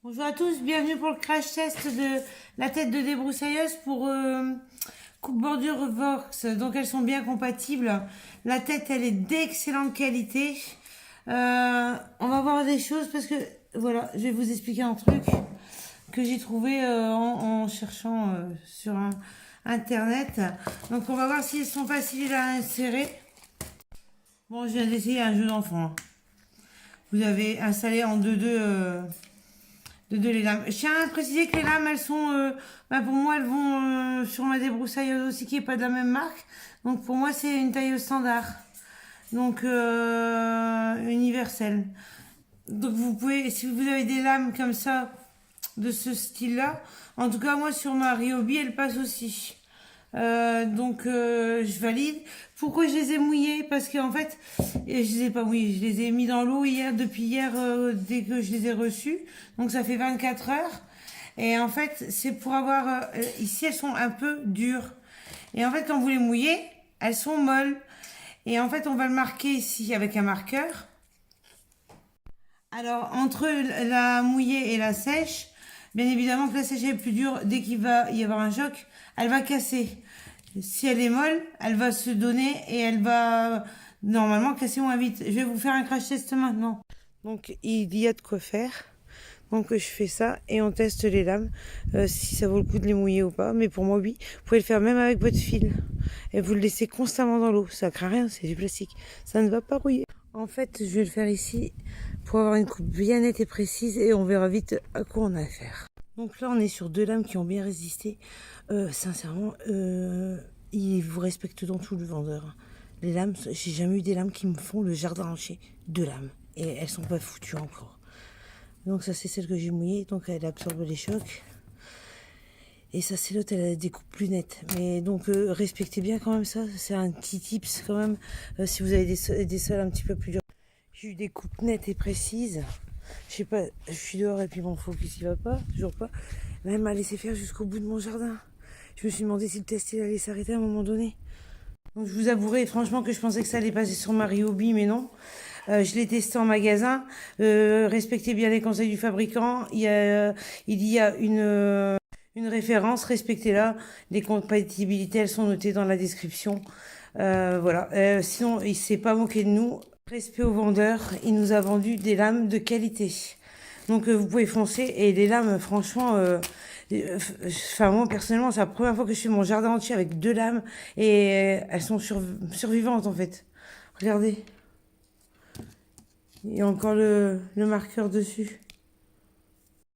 Bonjour à tous, bienvenue pour le crash test de la tête de débroussailleuse pour coupe bordure Vox. Donc elles sont bien compatibles. La tête elle est d'excellente qualité. On va voir des choses parce que voilà, je vais vous expliquer un truc que j'ai trouvé en cherchant sur internet. Donc on va voir si elles sont faciles à insérer. Bon, je viens d'essayer un jeu d'enfant. Vous avez installé en 2-2 de les lames. Je tiens à préciser que les lames, elles sont, pour moi, elles vont sur ma débroussailleuse aussi, qui est pas de la même marque. Donc pour moi, c'est une taille standard, donc universelle. Donc vous pouvez, si vous avez des lames comme ça, de ce style-là, en tout cas moi sur ma Ryobi, elle passe aussi. Je valide. Pourquoi je les ai mouillés? Parce qu'en fait, je les ai pas mouillés, je les ai mis dans l'eau hier, depuis hier, dès que je les ai reçus. Donc ça fait 24 heures. Et en fait, c'est pour avoir... ici, elles sont un peu dures. Et en fait, quand vous les mouillez, elles sont molles. Et en fait, on va le marquer ici avec un marqueur. Alors, entre la mouillée et la sèche, bien évidemment que la sèche est plus dure. Dès qu'il va y avoir un choc, elle va casser. Si elle est molle, elle va se donner et elle va normalement casser moins vite. Je vais vous faire un crash test maintenant. Donc, il y a de quoi faire. Donc, je fais ça et on teste les lames, si ça vaut le coup de les mouiller ou pas. Mais pour moi, oui. Vous pouvez le faire même avec votre fil. Et vous le laissez constamment dans l'eau. Ça craint rien, c'est du plastique. Ça ne va pas rouiller. En fait, je vais le faire ici pour avoir une coupe bien nette et précise et on verra vite à quoi on a affaire. Donc là, on est sur deux lames qui ont bien résisté. Sincèrement, il vous respecte dans tout, le vendeur. Les lames, j'ai jamais eu des lames qui me font le jardin entier. Deux lames. Et elles sont pas foutues encore. Donc ça, c'est celle que j'ai mouillée. Donc elle absorbe les chocs. Et ça, c'est l'autre, elle a des coupes plus nettes. Mais donc, respectez bien quand même ça. C'est un petit tips quand même. Si vous avez des sols un petit peu plus durs. J'ai eu des coupes nettes et précises. Je sais pas, je suis dehors et puis mon focus il va pas, toujours pas. Là, elle m'a laissé faire jusqu'au bout de mon jardin. Je me suis demandé si le test il allait s'arrêter à un moment donné. Donc je vous avouerai franchement que je pensais que ça allait passer sur ma Ryobi, mais non. Je l'ai testé en magasin. Respectez bien les conseils du fabricant. Il y a une référence, respectez-la. Les compatibilités, elles sont notées dans la description. Voilà. Sinon, il s'est pas moqué de nous. Respect au vendeur, il nous a vendu des lames de qualité. Donc vous pouvez foncer et les lames, franchement, moi personnellement, c'est la première fois que je fais mon jardin entier avec deux lames et elles sont survivantes en fait. Regardez, il y a encore le marqueur dessus.